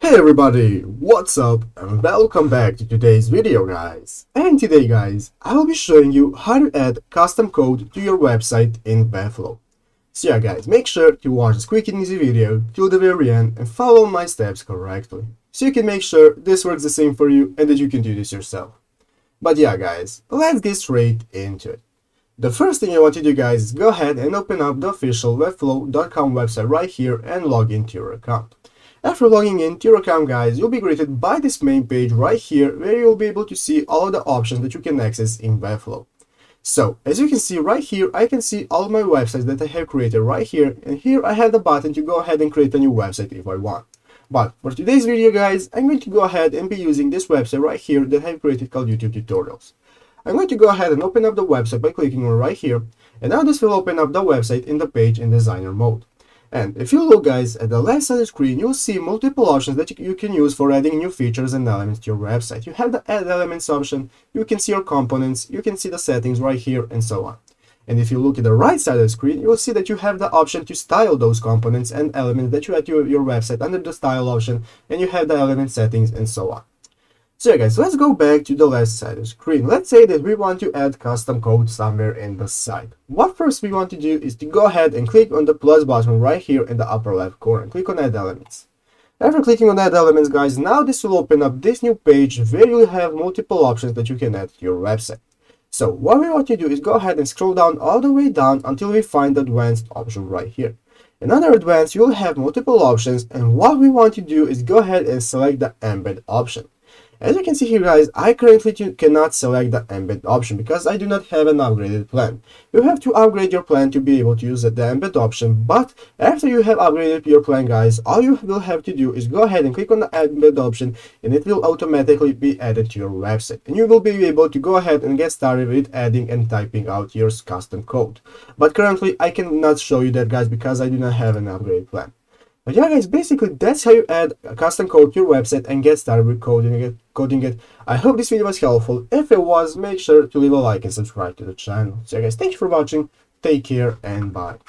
Hey everybody, what's up and welcome back to today's video guys. And today guys, I will be showing you how to add custom code to your website in Webflow. So yeah guys, make sure to watch this quick and easy video till the very end and follow my steps correctly, so you can make sure this works the same for you and that you can do this yourself. But yeah guys, let's get straight into it. The first thing I want you to do guys is go ahead and open up the official webflow.com website right here and log into your account. After logging into your account guys, you'll be greeted by this main page right here where you'll be able to see all of the options that you can access in Webflow. So as you can see right here, I can see all my websites that I have created right here, and here I have the button to go ahead and create a new website if I want. But for today's video guys, I'm going to go ahead and be using this website right here that I've created called YouTube Tutorials. I'm going to go ahead and open up the website by clicking on right here, and now this will open up the website in the page in designer mode. And if you look guys at the left side of the screen, you'll see multiple options that you can use for adding new features and elements to your website. You have the add elements option, you can see your components, you can see the settings right here, and so on. And if you look at the right side of the screen, you'll see that you have the option to style those components and elements that you add to your website under the style option, and you have the element settings and so on. So yeah guys, let's go back to the left side of the screen. Let's say that we want to add custom code somewhere in the site. What first we want to do is to go ahead and click on the plus button right here in the upper left corner. Click on add elements. After clicking on add elements guys, now this will open up this new page where you have multiple options that you can add to your website. So what we want to do is go ahead and scroll down all the way down until we find the advanced option right here. And under advanced, you will have multiple options, and what we want to do is go ahead and select the embed option. As you can see here guys, I currently cannot select the embed option because I do not have an upgraded plan. You have to upgrade your plan to be able to use the embed option, but after you have upgraded your plan guys, all you will have to do is go ahead and click on the embed option, and it will automatically be added to your website. And you will be able to go ahead and get started with adding and typing out your custom code. But currently I cannot show you that guys because I do not have an upgrade plan. But yeah guys, basically that's how you add a custom code to your website and get started with coding it. I hope this video was helpful. If it was, make sure to leave a like and subscribe to the channel. So yeah guys, thank you for watching, take care and bye.